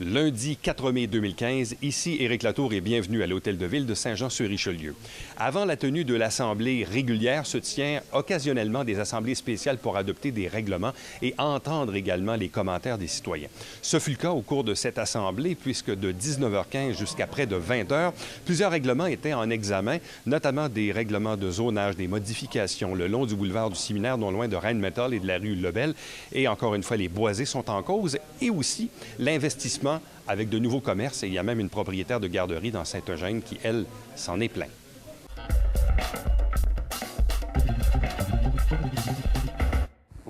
Lundi 4 mai 2015, ici Éric Latour et bienvenue à l'Hôtel de Ville de Saint-Jean-sur-Richelieu. Avant la tenue de l'Assemblée régulière se tient occasionnellement des assemblées spéciales pour adopter des règlements et entendre également les commentaires des citoyens. Ce fut le cas au cours de cette Assemblée puisque de 19h15 jusqu'à près de 20h, plusieurs règlements étaient en examen, notamment des règlements de zonage, des modifications le long du boulevard du Séminaire, non loin de Rheinmetall et de la rue Lebel. Et encore une fois, les boisés sont en cause et aussi l'investissement avec de nouveaux commerces. Et il y a même une propriétaire de garderie dans Saint-Eugène qui, elle, s'en est plainte.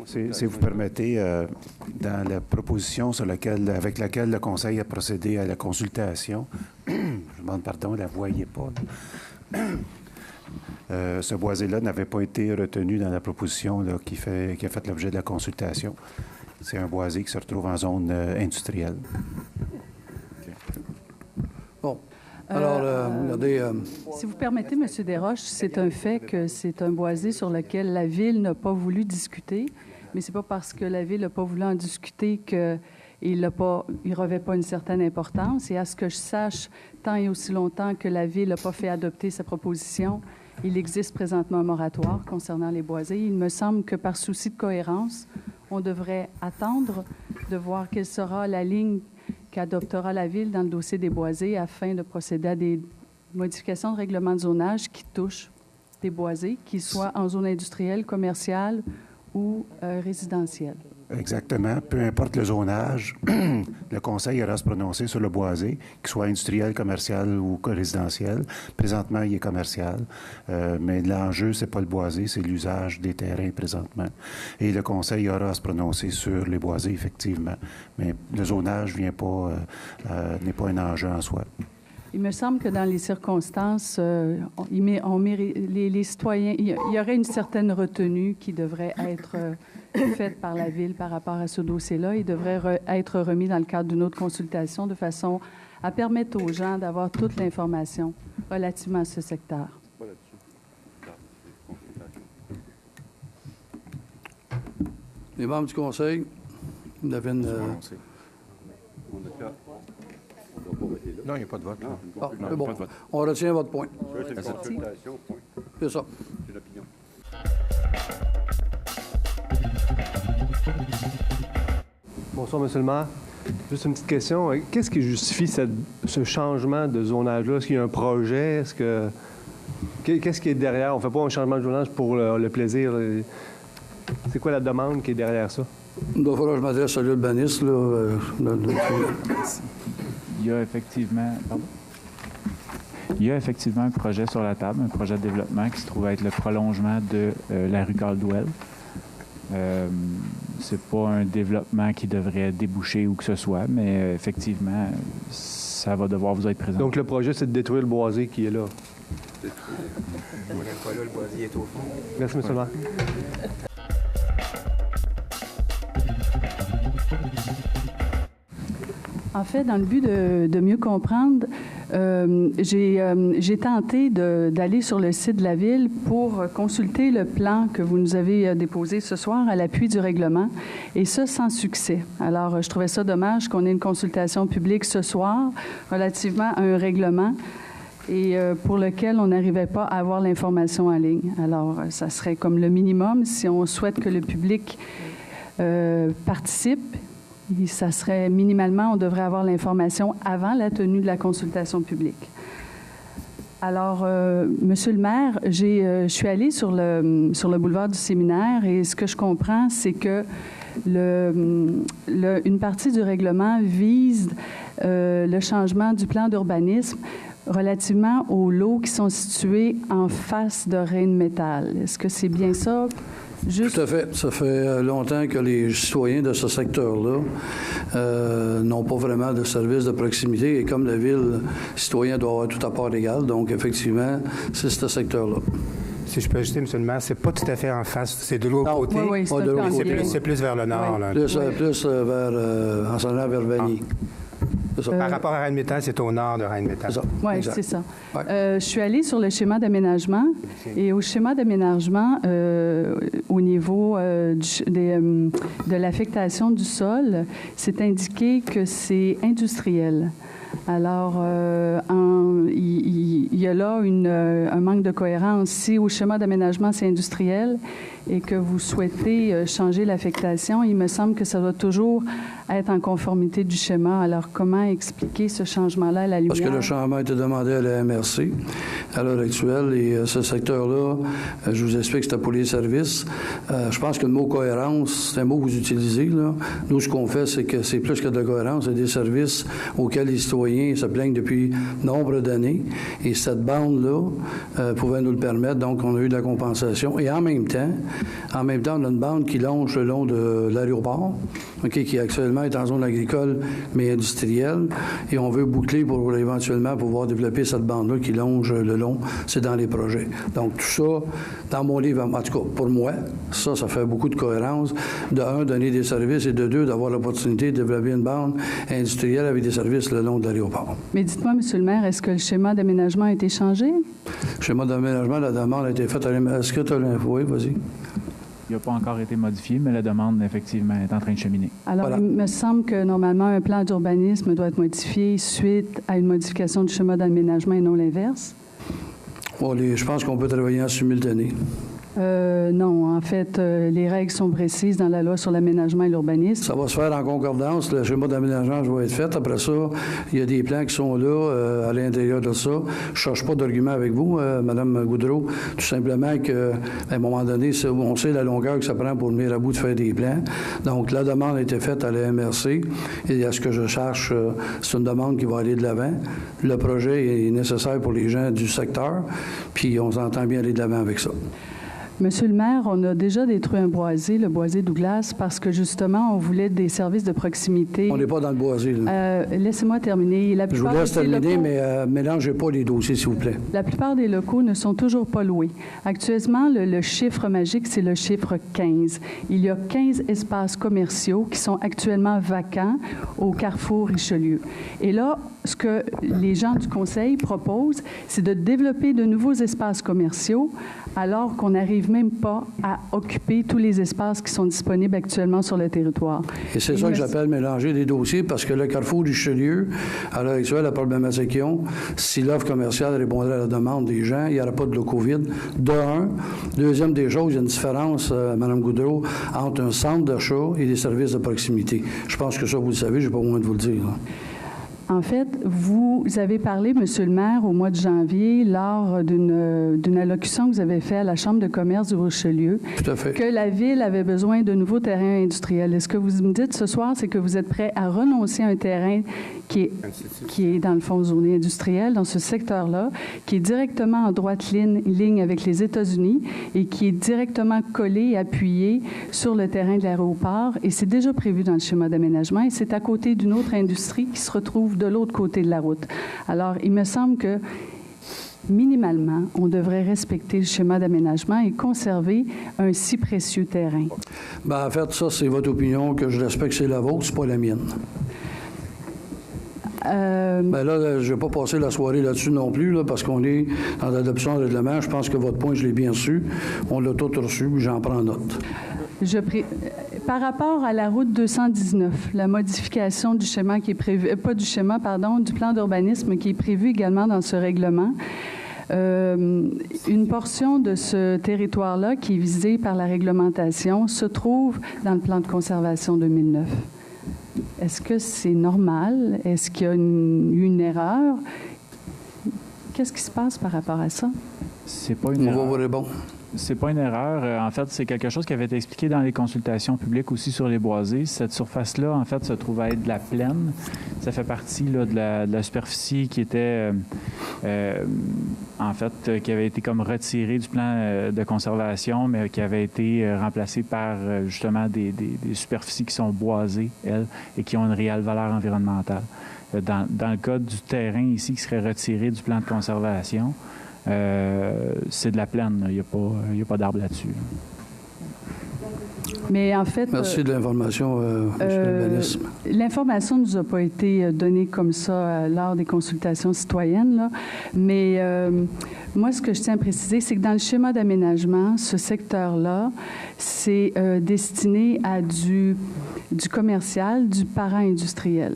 Si vous permettez, dans la proposition avec laquelle le Conseil a procédé à la consultation, je demande pardon, la voyez pas. Ce boisé-là n'avait pas été retenu dans la proposition là, qui a fait l'objet de la consultation. C'est un boisé qui se retrouve en zone industrielle. Okay. Bon. Alors, regardez... Si vous permettez, M. Desroches, c'est un fait que c'est un boisé sur lequel la Ville n'a pas voulu discuter, mais c'est pas parce que la Ville n'a pas voulu en discuter qu'il ne revêt pas une certaine importance. Et à ce que je sache, tant et aussi longtemps que la Ville n'a pas fait adopter sa proposition, il existe présentement un moratoire concernant les boisés. Il me semble que par souci de cohérence, on devrait attendre de voir quelle sera la ligne qu'adoptera la Ville dans le dossier des boisés afin de procéder à des modifications de règlement de zonage qui touchent des boisés, qu'ils soient en zone industrielle, commerciale ou résidentielle. Exactement. Peu importe le zonage, le Conseil ira se prononcer sur le boisé, qu'il soit industriel, commercial ou résidentiel. Présentement, il est commercial, mais l'enjeu, c'est pas le boisé, c'est l'usage des terrains présentement. Et le Conseil aura à se prononcer sur les boisés, effectivement. Mais le zonage n'est pas un enjeu en soi. Il me semble que dans les circonstances, les citoyens, il y aurait une certaine retenue qui devrait être faite par la Ville par rapport à ce dossier-là. Il devrait être remis dans le cadre d'une autre consultation de façon à permettre aux gens d'avoir toute l'information relativement à ce secteur. Les membres du Conseil, vous avez une... Non, il n'y a pas de vote. Ah, c'est bon. On retient votre point. C'est ça. C'est l'opinion. Bonsoir, M. le maire. Juste une petite question. Qu'est-ce qui justifie ce changement de zonage-là? Est-ce qu'il y a un projet? Qu'est-ce qui est derrière? On ne fait pas un changement de zonage pour le plaisir. C'est quoi la demande qui est derrière ça? Il doit falloir que je m'adresse à l'urbaniste. Il y a effectivement un projet sur la table, un projet de développement qui se trouve être le prolongement de la rue Caldwell. C'est pas un développement qui devrait déboucher ou que ce soit, mais effectivement, ça va devoir vous être présenté. Donc le projet, c'est de détruire le boisé qui est là. Le boisé est au fond. Merci, M. le maire. En fait, dans le but de mieux comprendre, j'ai tenté d'aller sur le site de la Ville pour consulter le plan que vous nous avez déposé ce soir à l'appui du règlement, et ça sans succès. Alors, je trouvais ça dommage qu'on ait une consultation publique ce soir relativement à un règlement et pour lequel on n'arrivait pas à avoir l'information en ligne. Alors, ça serait comme le minimum si on souhaite que le public participe. Et ça serait minimalement, on devrait avoir l'information avant la tenue de la consultation publique. Alors, Monsieur le maire, je suis allée sur le boulevard du Séminaire et ce que je comprends, c'est que une partie du règlement vise le changement du plan d'urbanisme relativement aux lots qui sont situés en face de Rheinmetall. Est-ce que c'est bien ça? Juste... Tout à fait. Ça fait longtemps que les citoyens de ce secteur-là n'ont pas vraiment de service de proximité. Et comme la Ville, les citoyens doivent avoir tout à part égal. Donc, effectivement, c'est ce secteur-là. Si je peux ajouter, M. le maire, c'est pas tout à fait en face. C'est de l'autre côté. Oui, c'est c'est plus vers le nord. Oui. Là. Plus vers, en s'en allant vers Vanier. Par rapport à Rheinmetall, c'est au nord de Rheinmetall. Oui, c'est ça. Ouais. Je suis allée sur le schéma d'aménagement et au schéma d'aménagement, au niveau de l'affectation du sol, c'est indiqué que c'est industriel. Alors, il y a là un manque de cohérence. Si au schéma d'aménagement, c'est industriel et que vous souhaitez changer l'affectation, il me semble que ça doit toujours être en conformité du schéma. Alors, comment expliquer ce changement-là à la lumière? Parce que le changement a été demandé à la MRC à l'heure actuelle et ce secteur-là, je vous explique, c'était pour les services. Je pense que le mot cohérence, c'est un mot que vous utilisez, là. Nous, ce qu'on fait, c'est que c'est plus que de la cohérence, c'est des services auxquels les citoyens se plaignent depuis nombre d'années. Et cette bande-là pouvait nous le permettre. Donc, on a eu de la compensation. Et en même temps, on a une bande qui longe le long de l'aéroport, qui actuellement est en zone agricole, mais industrielle. Et on veut boucler pour éventuellement pouvoir développer cette bande-là qui longe le long. C'est dans les projets. Donc, tout ça, dans mon livre, en tout cas, pour moi, ça fait beaucoup de cohérence. De un, donner des services et de deux, d'avoir l'opportunité de développer une bande industrielle avec des services le long de l'aéroport. Mais dites-moi, M. le maire, est-ce que le schéma d'aménagement a été changé? Le schéma d'aménagement, la demande a été faite à l'MRC. Est-ce que tu as l'info? Oui, vas-y. Il n'a pas encore été modifié, mais la demande, effectivement, est en train de cheminer. Alors, voilà. Il me semble que, normalement, un plan d'urbanisme doit être modifié suite à une modification du schéma d'aménagement et non l'inverse. Bon, je pense qu'on peut travailler en simultané. Non, en fait, les règles sont précises dans la loi sur l'aménagement et l'urbanisme. Ça va se faire en concordance. Le schéma d'aménagement va être fait. Après ça, il y a des plans qui sont là à l'intérieur de ça. Je ne cherche pas d'argument avec vous, Mme Goudreau. Tout simplement qu'à un moment donné, on sait la longueur que ça prend pour venir à bout de faire des plans. Donc, la demande a été faite à la MRC. Et à ce que je cherche, c'est une demande qui va aller de l'avant. Le projet est nécessaire pour les gens du secteur. Puis, on s'entend bien aller de l'avant avec ça. Monsieur le maire, on a déjà détruit un boisé, le boisé Douglas, parce que justement, on voulait des services de proximité. On n'est pas dans le boisé. Laissez-moi terminer. Je vous laisse terminer, mais mélangez pas les dossiers, s'il vous plaît. La plupart des locaux ne sont toujours pas loués. Actuellement, le chiffre magique, c'est le chiffre 15. Il y a 15 espaces commerciaux qui sont actuellement vacants au Carrefour Richelieu. Et là, ce que les gens du Conseil proposent, c'est de développer de nouveaux espaces commerciaux alors qu'on n'arrive même pas à occuper tous les espaces qui sont disponibles actuellement sur le territoire. Et c'est ça que j'appelle mélanger les dossiers, parce que le Carrefour Richelieu, à l'heure actuelle, la problématique qu'ils ont, si l'offre commerciale répondrait à la demande des gens, il n'y aurait pas de locaux vides. De un. Deuxième des choses, il y a une différence, Mme Goudreau, entre un centre d'achat et des services de proximité. Je pense que ça, vous le savez, je n'ai pas besoin de vous le dire. En fait, vous avez parlé, Monsieur le maire, au mois de janvier, lors d'une allocution que vous avez faite à la Chambre de commerce du Richelieu, tout à fait, que la Ville avait besoin de nouveaux terrains industriels. Et ce que vous me dites ce soir, c'est que vous êtes prêt à renoncer à un terrain qui est dans le fond zoné industriel, dans ce secteur-là, qui est directement en droite ligne avec les États-Unis et qui est directement collé et appuyé sur le terrain de l'aéroport. Et c'est déjà prévu dans le schéma d'aménagement et c'est à côté d'une autre industrie qui se retrouve de l'autre côté de la route. Alors, il me semble que, minimalement, on devrait respecter le schéma d'aménagement et conserver un si précieux terrain. Bien, en fait, ça, c'est votre opinion, que je respecte, c'est la vôtre, c'est pas la mienne. Bien là, je ne vais pas passer la soirée là-dessus non plus, là, parce qu'on est dans l'adoption de règlement. Je pense que votre point, je l'ai bien reçu. On l'a tout reçu, j'en prends note. Par rapport à la route 219, la modification du schéma qui est prévu, du plan d'urbanisme qui est prévu également dans ce règlement, une portion de ce territoire-là qui est visée par la réglementation se trouve dans le plan de conservation 2009. Est-ce que c'est normal? Est-ce qu'il y a une erreur? Qu'est-ce qui se passe par rapport à ça? C'est pas une erreur. On va vous répondre. C'est pas une erreur. En fait, c'est quelque chose qui avait été expliqué dans les consultations publiques aussi sur les boisés. Cette surface-là, en fait, se trouve à être de la plaine. Ça fait partie là, de la superficie qui était, en fait, qui avait été comme retirée du plan de conservation, mais qui avait été remplacée par, justement, des superficies qui sont boisées, elles, et qui ont une réelle valeur environnementale. Dans le cas du terrain ici qui serait retiré du plan de conservation, c'est de la plaine. Il n'y a pas d'arbre là-dessus. Mais en fait... Merci de l'information, M. Urbanisme. L'information ne nous a pas été donnée comme ça lors des consultations citoyennes, là. Mais moi, ce que je tiens à préciser, c'est que dans le schéma d'aménagement, ce secteur-là, c'est destiné à du commercial, du para-industriel.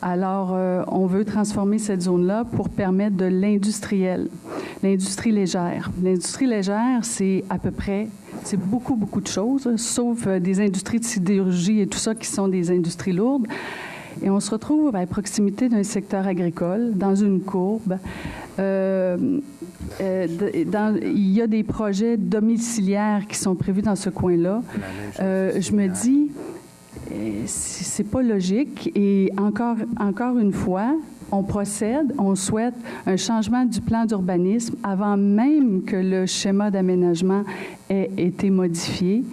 Alors, on veut transformer cette zone-là pour permettre de l'industriel, l'industrie légère. L'industrie légère, c'est à peu près, c'est beaucoup, beaucoup de choses, sauf des industries de sidérurgie et tout ça qui sont des industries lourdes. Et on se retrouve à proximité d'un secteur agricole, dans une courbe. Il y a des projets domiciliaires qui sont prévus dans ce coin-là. Je me dis... c'est pas logique. Et encore une fois, on procède, on souhaite un changement du plan d'urbanisme avant même que le schéma d'aménagement ait été modifié.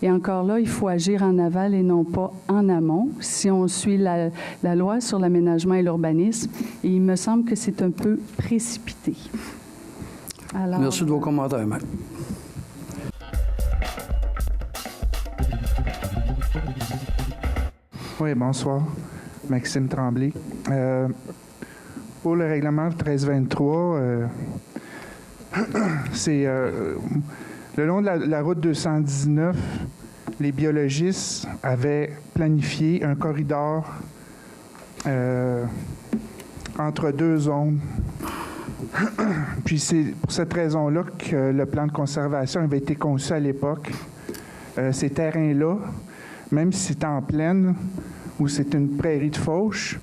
Et encore là, il faut agir en aval et non pas en amont, si on suit la loi sur l'aménagement et l'urbanisme. Et il me semble que c'est un peu précipité. Alors, merci de vos commentaires, Maître. Oui, bonsoir. Maxime Tremblay. Pour le règlement 1323, c'est le long de la route 219, les biologistes avaient planifié un corridor entre deux zones. Puis c'est pour cette raison-là que le plan de conservation avait été conçu à l'époque. Ces terrains-là, même si c'est en plaine ou c'est une prairie de fauche,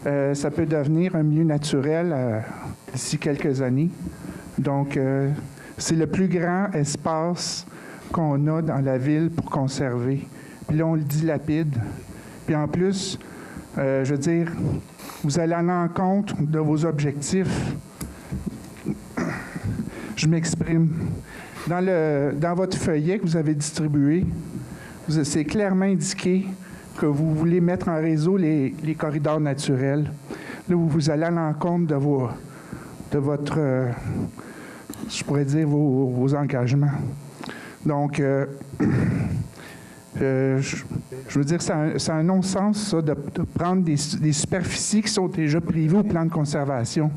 ça peut devenir un milieu naturel d'ici quelques années. Donc, c'est le plus grand espace qu'on a dans la ville pour conserver. Puis là, on le dilapide. Puis en plus, je veux dire, vous allez à l'encontre de vos objectifs. Je m'exprime. Dans votre feuillet que vous avez distribué, c'est clairement indiqué que vous voulez mettre en réseau les corridors naturels. Là, vous allez à l'encontre de votre, je pourrais dire, vos engagements. Donc, je veux dire, c'est un non-sens, ça, de prendre des superficies qui sont déjà privées au plan de conservation.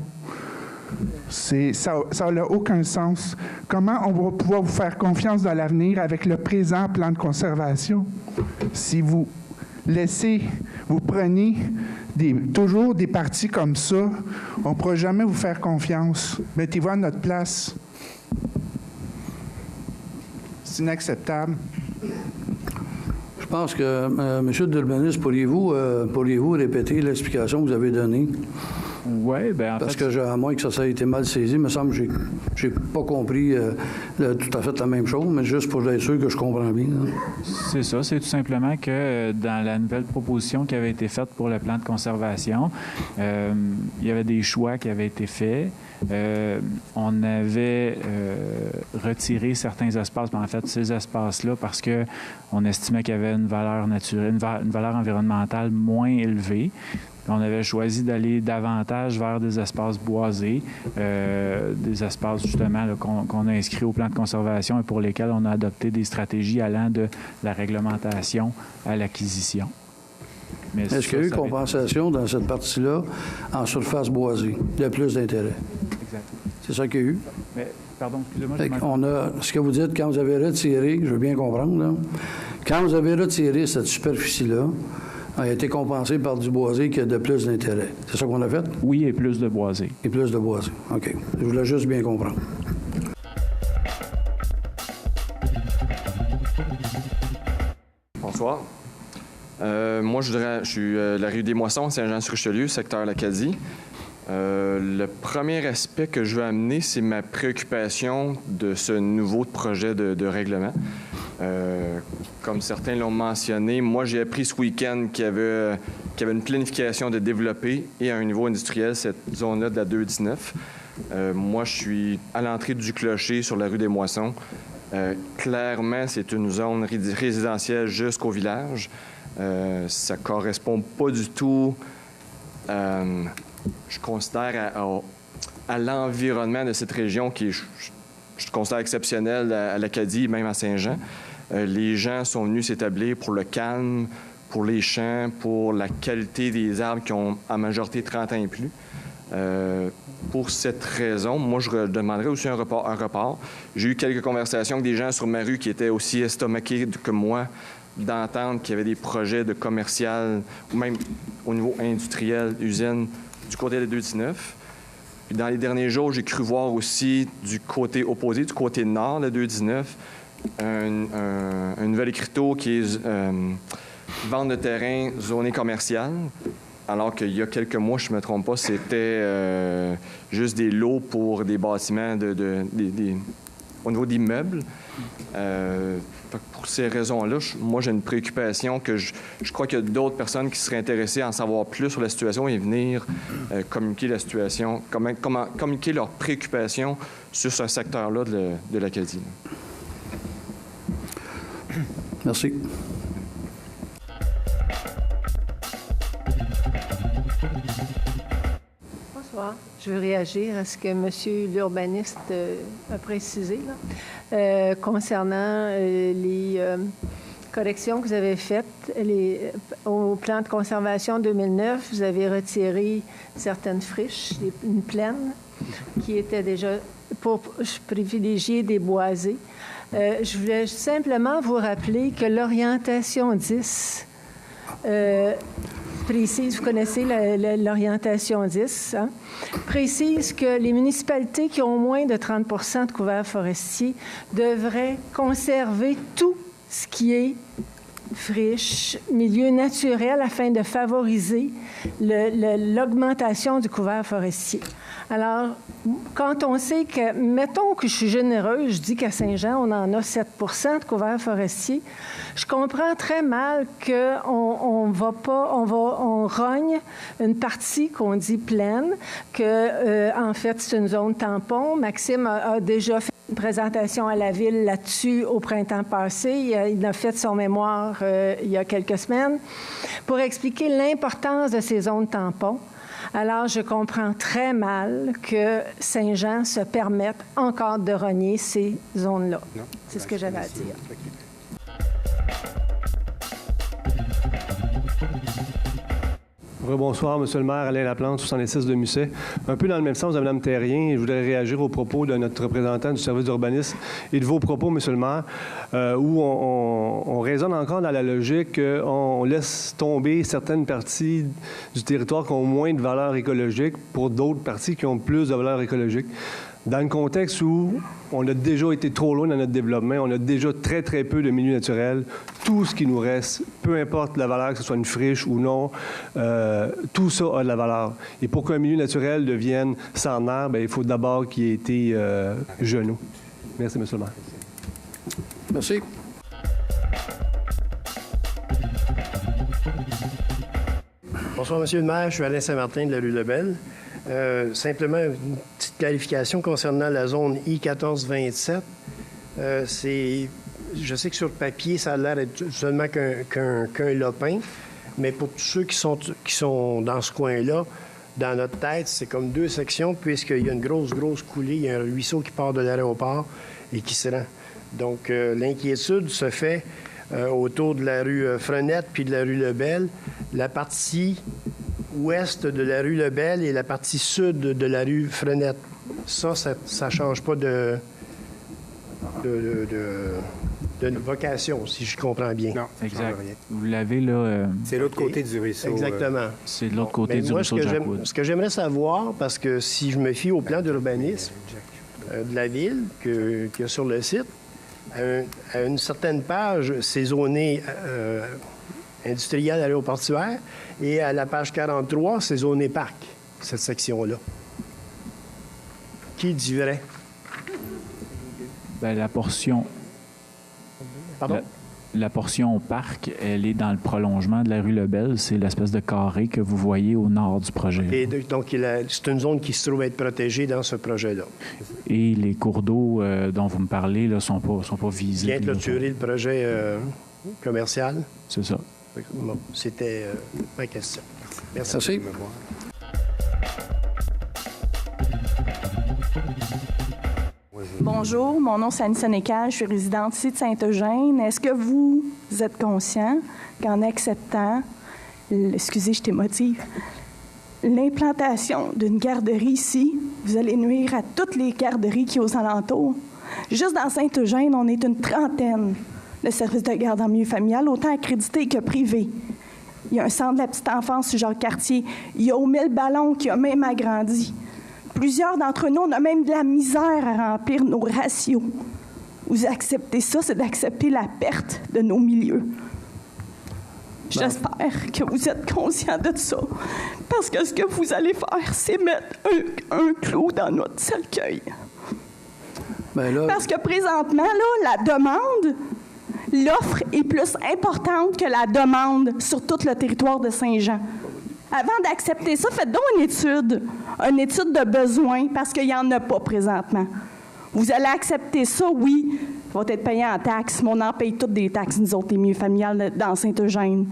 Ça n'a aucun sens. Comment on va pouvoir vous faire confiance dans l'avenir avec le présent plan de conservation si vous prenez toujours des parties comme ça, on ne pourra jamais vous faire confiance. Mettez-vous à notre place. C'est inacceptable. Je pense que, M. Durbanis, pourriez-vous répéter l'explication que vous avez donnée? Oui, bien en Parce fait... que, à moins que ça ait été mal saisi, il me semble que j'ai pas compris tout à fait la même chose, mais juste pour être sûr que je comprends bien. C'est ça, c'est tout simplement que dans la nouvelle proposition qui avait été faite pour le plan de conservation, il y avait des choix qui avaient été faits. On avait retiré certains espaces, en fait, ces espaces-là, parce qu'on estimait qu'il y avait une valeur naturelle, une valeur environnementale moins élevée. On avait choisi d'aller davantage vers des espaces boisés, des espaces justement là, qu'on a inscrits au plan de conservation et pour lesquels on a adopté des stratégies allant de la réglementation à l'acquisition. Est-ce qu'il y a eu compensation dans cette partie-là en surface boisée de plus d'intérêt? Exact. C'est ça qu'il y a eu? Mais, pardon, excusez-moi. Ce que vous dites, quand vous avez retiré, je veux bien comprendre, là, quand vous avez retiré cette superficie-là, a été compensé par du boisé qui a de plus d'intérêt. C'est ça qu'on a fait? Oui, et plus de boisé. Et plus de boisé. OK. Je voulais juste bien comprendre. Bonsoir. Moi, je suis la rue des Moissons, Saint-Jean-sur-Richelieu, secteur l'Acadie. Le premier aspect que je veux amener, c'est ma préoccupation de ce nouveau projet de règlement. Comme certains l'ont mentionné, moi, j'ai appris ce week-end qu'il y avait une planification de développer et à un niveau industriel cette zone-là de la 219. Moi, je suis à l'entrée du Clocher sur la rue des Moissons. Clairement, c'est une zone résidentielle jusqu'au village. Ça ne correspond pas du tout, je considère, à l'environnement de cette région qui est, je considère exceptionnel à l'Acadie, même à Saint-Jean. Les gens sont venus s'établir pour le calme, pour les champs, pour la qualité des arbres qui ont en majorité 30 ans et plus. Pour cette raison, moi, je demanderais aussi un report. J'ai eu quelques conversations avec des gens sur ma rue qui étaient aussi estomaqués que moi d'entendre qu'il y avait des projets de commercial ou même au niveau industriel, usine, du côté de 219. Puis dans les derniers jours, j'ai cru voir aussi du côté opposé, du côté nord de 219, un nouvel écriteau qui est vente de terrain zoné commercial. Alors qu'il y a quelques mois, je ne me trompe pas, c'était juste des lots pour des bâtiments au niveau d'immeubles. Pour ces raisons-là, moi, j'ai une préoccupation que je crois qu'il y a d'autres personnes qui seraient intéressées à en savoir plus sur la situation et venir communiquer la situation, communiquer leurs préoccupations sur ce secteur-là de l'Acadie. Merci. Bonsoir. Je veux réagir à ce que M. l'urbaniste a précisé là, concernant les corrections que vous avez faites. Au plan de conservation 2009, vous avez retiré certaines friches, une plaine qui était déjà pour privilégier des boisés. Je voulais simplement vous rappeler que l'orientation 10 précise, vous connaissez l'orientation 10, hein, précise que les municipalités qui ont moins de 30 de couverts forestiers devraient conserver tout ce qui est friche, milieu naturel, afin de favoriser l'augmentation du couvert forestier. Alors, quand on sait que, mettons que je suis généreuse, je dis qu'à Saint-Jean, on en a 7 de couvert forestier, je comprends très mal qu'on on rogne une partie qu'on dit pleine, que, en fait, c'est une zone tampon. Maxime a déjà fait une présentation à la Ville là-dessus au printemps passé. Il a fait son mémoire il y a quelques semaines pour expliquer l'importance de ces zones tampons. Alors, je comprends très mal que Saint-Jean se permette encore de rogner ces zones-là. C'est ce que j'avais à dire. Bonsoir, M. le maire, Alain Laplante, 76 de Musset. Un peu dans le même sens de Mme Terrien, je voudrais réagir aux propos de notre représentant du service d'urbanisme et de vos propos, M. le maire, où on raisonne encore dans la logique qu'on laisse tomber certaines parties du territoire qui ont moins de valeur écologique pour d'autres parties qui ont plus de valeur écologique. Dans le contexte où on a déjà été trop loin dans notre développement, on a déjà très, très peu de milieux naturels. Tout ce qui nous reste, peu importe la valeur, que ce soit une friche ou non, tout ça a de la valeur. Et pour qu'un milieu naturel devienne centenaire, bien, il faut d'abord qu'il ait été genou. Merci, M. le maire. Merci. Bonsoir, M. le maire. Je suis Alain Saint-Martin de la rue Lebel. Simplement, une petite clarification concernant la zone I-1427. Je sais que sur le papier, ça a l'air d'être seulement qu'un lopin, mais pour tous ceux qui sont dans ce coin-là, dans notre tête, c'est comme deux sections, puisqu'il y a une grosse coulée, il y a un ruisseau qui part de l'aéroport et qui se rend. Donc, l'inquiétude se fait autour de la rue Frenette puis de la rue Lebel. La partie ouest de la rue Lebel et la partie sud de la rue Frenette. Ça ne change pas de vocation, si je comprends bien. Non, exact. Vous l'avez là... C'est l'autre côté du ruisseau. Exactement. C'est de l'autre côté du ruisseau de Jackwood. Ce que j'aimerais savoir, parce que si je me fie au plan d'urbanisme de la Ville qu'il y a sur le site, à une certaine page, c'est zoné industriel aéroportuaire, et à la page 43, c'est zoné parc, cette section-là. Qui dit vrai? Bien, la portion... Pardon? La portion parc, elle est dans le prolongement de la rue Lebel. C'est l'espèce de carré que vous voyez au nord du projet. Et donc, c'est une zone qui se trouve être protégée dans ce projet-là. Et les cours d'eau dont vous me parlez ne sont pas visés. Bien clôturer le projet commercial. C'est ça. Bon, c'était ma question. Merci. Merci. bonjour. Mon nom, c'est Annie Sénécal. Je suis résidente ici de Saint-Eugène. Est-ce que vous êtes conscient qu'en acceptant, excusez, je t'émotive, l'implantation d'une garderie ici, vous allez nuire à toutes les garderies qui sont aux alentours? Juste dans Saint-Eugène, on est une trentaine de services de garde en milieu familial, autant accrédités que privés. Il y a un centre de la petite enfance sur Jacques-Cartier. Il y a au 1000 ballons qui a même agrandi. Plusieurs d'entre nous, on a même de la misère à remplir nos ratios. Vous acceptez ça, c'est d'accepter la perte de nos milieux. J'espère que vous êtes conscient de ça. Parce que ce que vous allez faire, c'est mettre un clou dans notre cercueil. Ben là, parce que présentement, là, la demande, l'offre est plus importante que la demande sur tout le territoire de Saint-Jean. Avant d'accepter ça, faites donc une étude de besoin, parce qu'il n'y en a pas présentement. Vous allez accepter ça, oui, va être payé en taxes, mais on en paye toutes des taxes, nous autres, les milieux familiales dans Saint-Eugène.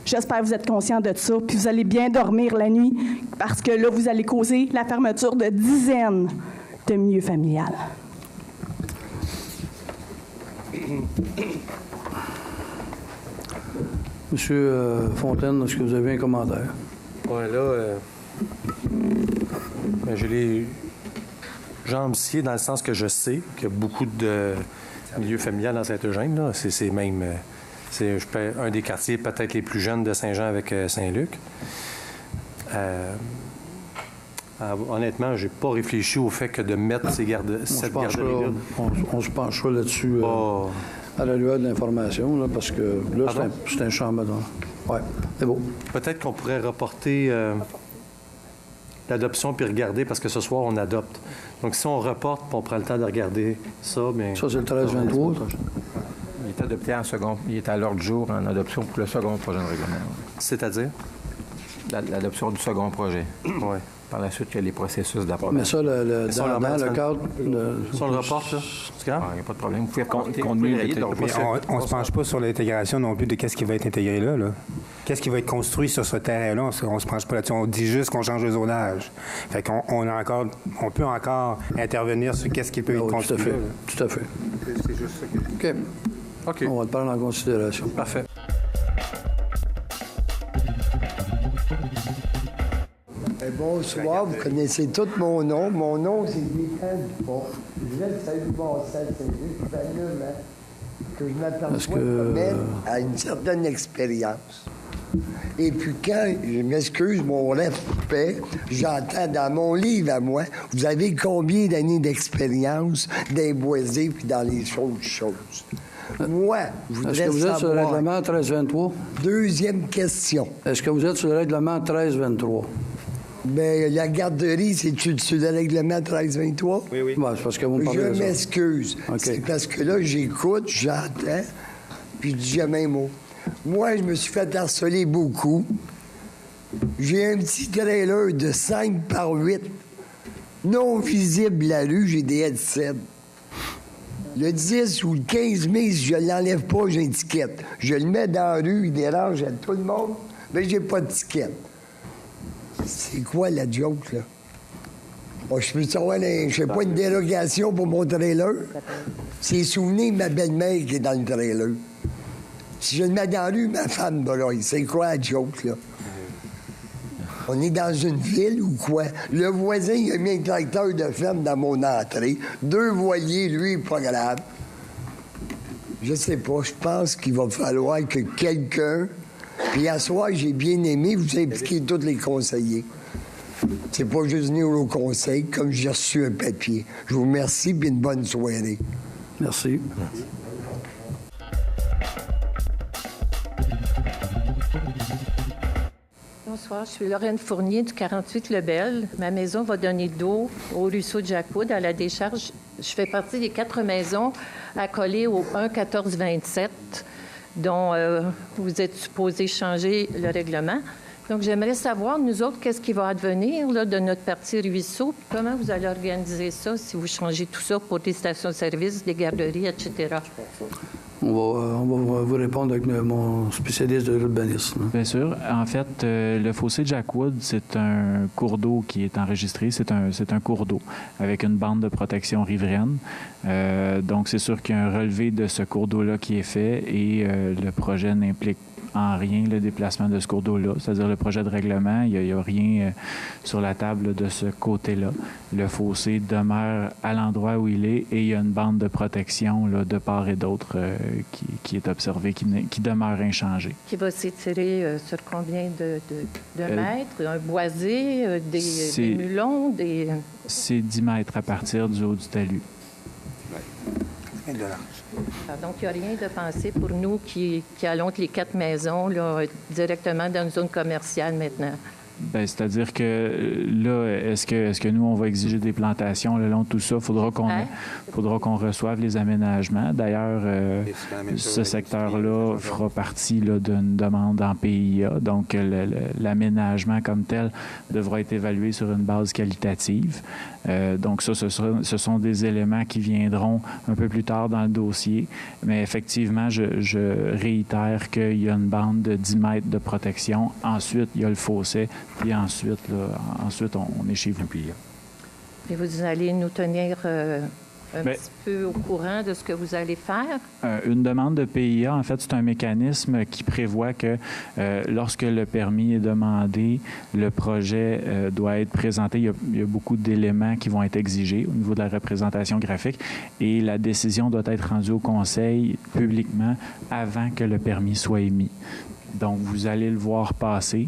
J'espère que vous êtes conscients de ça, puis vous allez bien dormir la nuit, parce que là, vous allez causer la fermeture de dizaines de milieux familiales. Monsieur Fontaine, est-ce que vous avez un commentaire? Oui, là, je l'ai jambes-scié dans le sens que je sais qu'il y a beaucoup de milieux familiaux dans Saint-Eugène. Là. C'est même un des quartiers peut-être les plus jeunes de Saint-Jean avec Saint-Luc. Honnêtement, je n'ai pas réfléchi au fait que de mettre cette garderie-là. On se penchera là-dessus à la lueur de l'information, là, parce que là, c'est un champ d'or. Oui, c'est beau. Peut-être qu'on pourrait reporter l'adoption puis regarder, parce que ce soir, on adopte. Donc, si on reporte puis on prend le temps de regarder ça, mais... Ça, c'est le 13-23. Il est adopté en second. Il est à l'ordre du jour en adoption pour le second projet de règlement. C'est-à-dire? L'adoption du second projet. Oui. Par la suite, il y a les processus d'approbation. Mais ça, dans le cadre... Si on le reporte, là, c'est grave? Il n'y a pas de problème. Vous pouvez compter. On ne se penche pas sur l'intégration non plus de qu'est-ce qui va être intégré là. Qu'est-ce qui va être construit sur ce terrain-là? On ne se penche pas là-dessus. On dit juste qu'on change le zonage. Fait qu'on on peut encore intervenir sur qu'est-ce qui peut être construit. Tout à fait. C'est juste ça que... OK. On va le prendre en considération. Parfait. Bonsoir, vous connaissez tout mon nom. Mon nom, c'est Michael Dupont. Je viens de Saint-Louis-Bonsac, c'est juste que je m'aperçois à une certaine expérience. Et puis quand, je m'excuse, mon rêve coupait, j'entends dans mon livre à moi, vous avez combien d'années d'expérience dans les boisés puis dans les choses? Moi, je voudrais savoir... Est-ce que vous êtes sur le règlement 1323? Deuxième question. Est-ce que vous êtes sur le règlement 1323? Bien, la garderie, c'est-tu sur le règlement 1323? Oui. Bon, c'est parce que vous me parlez de ça. Je m'excuse. Okay. C'est parce que là, j'écoute, j'entends, puis je dis jamais un mot. Moi, je me suis fait harceler beaucoup. J'ai un petit trailer de 5 par 8, non visible la rue, j'ai des headsets. Le 10 ou le 15 mai, si je ne l'enlève pas, j'ai une ticket. Je le mets dans la rue, il dérange à tout le monde, mais j'ai pas de ticket. C'est quoi la joke, là? Bon, je peux savoir, je sais pas, une dérogation pour mon trailer? C'est souvenir de ma belle-mère qui est dans le trailer. Si je le mets dans la rue, ma femme broye. C'est quoi la joke, là? On est dans une ville ou quoi? Le voisin, il a mis un tracteur de ferme dans mon entrée. 2 voiliers, lui, pas grave. Je sais pas, je pense qu'il va falloir que quelqu'un... Puis à soir, j'ai bien aimé vous impliquer tous les conseillers. C'est pas juste venir au conseil, comme j'ai reçu un papier. Je vous remercie, puis une bonne soirée. Merci. Bonsoir, je suis Lorraine Fournier du 48 Lebel. Ma maison va donner de l'eau au ruisseau de Jacquewood à la décharge. Je fais partie des 4 maisons accolées au 1-14-27, dont vous êtes supposé changer le règlement. Donc, j'aimerais savoir, nous autres, qu'est-ce qui va advenir là, de notre partie ruisseau, puis comment vous allez organiser ça si vous changez tout ça pour des stations-service, des garderies, etc. On va vous répondre avec mon spécialiste de l'urbanisme. Bien sûr. En fait, le fossé de Jackwood, c'est un cours d'eau qui est enregistré. C'est un cours d'eau avec une bande de protection riveraine. Donc, c'est sûr qu'il y a un relevé de ce cours d'eau-là qui est fait et le projet n'implique en rien le déplacement de ce cours d'eau-là. C'est-à-dire le projet de règlement, il n'y a rien sur la table de ce côté-là. Le fossé demeure à l'endroit où il est et il y a une bande de protection là, de part et d'autre qui est observée, qui demeure inchangée. Qui va s'étirer sur combien de mètres? Un boisé, des mulons? C'est 10 mètres à partir du haut du talus. Donc, il n'y a rien de pensé pour nous qui allons les 4 maisons là, directement dans une zone commerciale maintenant. Bien, c'est-à-dire que là, est-ce que nous, on va exiger des plantations le long de tout ça? Il faudra qu'on reçoive les aménagements. D'ailleurs, ce secteur-là fera partie là, d'une demande en PIA. Donc, l'aménagement comme tel devra être évalué sur une base qualitative. Donc, ça, ce sont des éléments qui viendront un peu plus tard dans le dossier. Mais effectivement, je réitère qu'il y a une bande de 10 mètres de protection. Ensuite, il y a le fossé. Puis ensuite, on est chez vous. Et vous allez nous tenir petit peu au courant de ce que vous allez faire? Une demande de PIA, en fait, c'est un mécanisme qui prévoit que lorsque le permis est demandé, le projet doit être présenté. Il y a beaucoup d'éléments qui vont être exigés au niveau de la représentation graphique et la décision doit être rendue au conseil publiquement avant que le permis soit émis. Donc, vous allez le voir passer.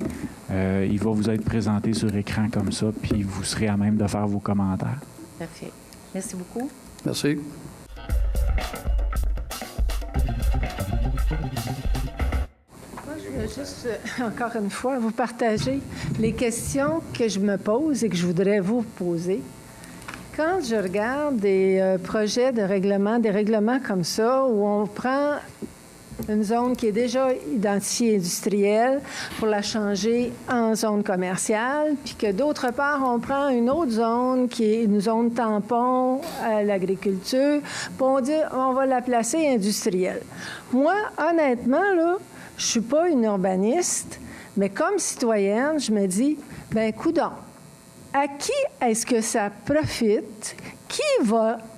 Il va vous être présenté sur écran comme ça, puis vous serez à même de faire vos commentaires. Parfait. Merci beaucoup. Merci. Moi, je veux juste, encore une fois, vous partager les questions que je me pose et que je voudrais vous poser. Quand je regarde des projets de règlement, des règlements comme ça, où on prend une zone qui est déjà identifiée industrielle pour la changer en zone commerciale, puis que d'autre part, on prend une autre zone qui est une zone tampon à l'agriculture, puis on dit on va la placer industrielle. Moi, honnêtement, là, je suis pas une urbaniste, mais comme citoyenne, je me dis, ben coudonc, à qui est-ce que ça profite?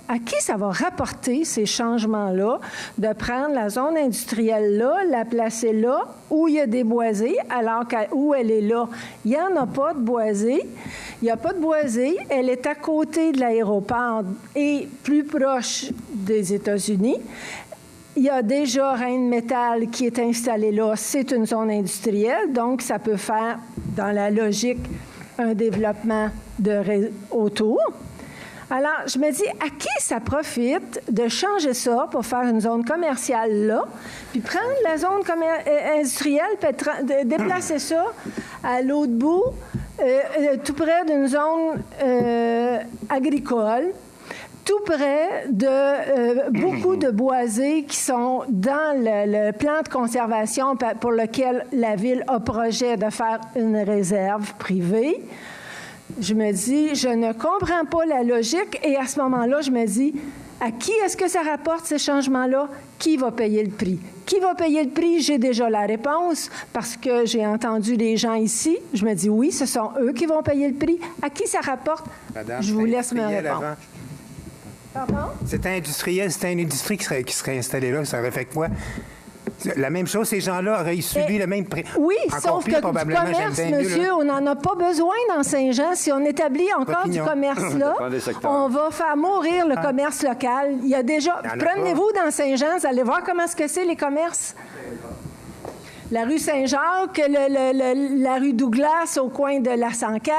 À qui ça va rapporter ces changements-là, de prendre la zone industrielle-là, la placer là, où il y a des boisés, alors où elle est là, il n'y en a pas de boisés. Il n'y a pas de boisés. Elle est à côté de l'aéroport et plus proche des États-Unis. Il y a déjà Rheinmetall qui est installé là. C'est une zone industrielle, donc ça peut faire, dans la logique, un développement autour. Alors, je me dis, à qui ça profite de changer ça pour faire une zone commerciale là, puis prendre la zone industrielle, puis déplacer ça à l'autre bout, tout près d'une zone agricole, tout près de beaucoup de boisés qui sont dans le plan de conservation pour lequel la Ville a projet de faire une réserve privée. Je me dis, je ne comprends pas la logique et à ce moment-là, je me dis, à qui est-ce que ça rapporte ces changements-là? Qui va payer le prix? Qui va payer le prix? J'ai déjà la réponse parce que j'ai entendu les gens ici. Je me dis, oui, ce sont eux qui vont payer le prix. À qui ça rapporte? Madame, je vous laisse me répondre. Pardon? C'est industriel, c'est une industrie qui serait installée là, ça aurait fait quoi? La même chose, ces gens-là auraient subi le même prix. Oui, sauf que du commerce, monsieur, on n'en a pas besoin dans Saint-Jean. Si on établit encore du commerce là, on va faire mourir le commerce local. Il y a déjà... Promenez-vous dans Saint-Jean, vous allez voir comment est-ce que c'est les commerces. La rue Saint-Jacques, la rue Douglas au coin de la 104,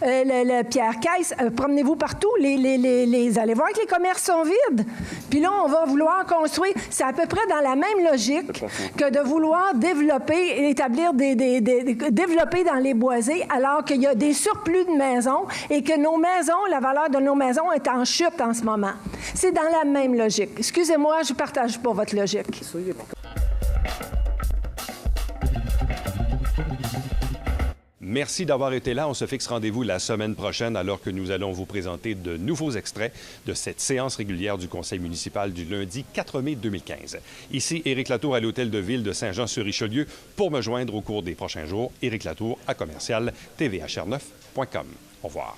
le Pierre-Caisse, promenez-vous partout, allez voir que les commerces sont vides. Puis là, on va vouloir construire, c'est à peu près dans la même logique que de vouloir développer, développer dans les boisés, alors qu'il y a des surplus de maisons et que nos maisons, la valeur de nos maisons est en chute en ce moment. C'est dans la même logique. Excusez-moi, je ne partage pas votre logique. Merci d'avoir été là. On se fixe rendez-vous la semaine prochaine alors que nous allons vous présenter de nouveaux extraits de cette séance régulière du Conseil municipal du lundi 4 mai 2015. Ici Éric Latour à l'Hôtel de Ville de Saint-Jean-sur-Richelieu. Pour me joindre au cours des prochains jours, Éric Latour à commercial tvhr9.com. Au revoir.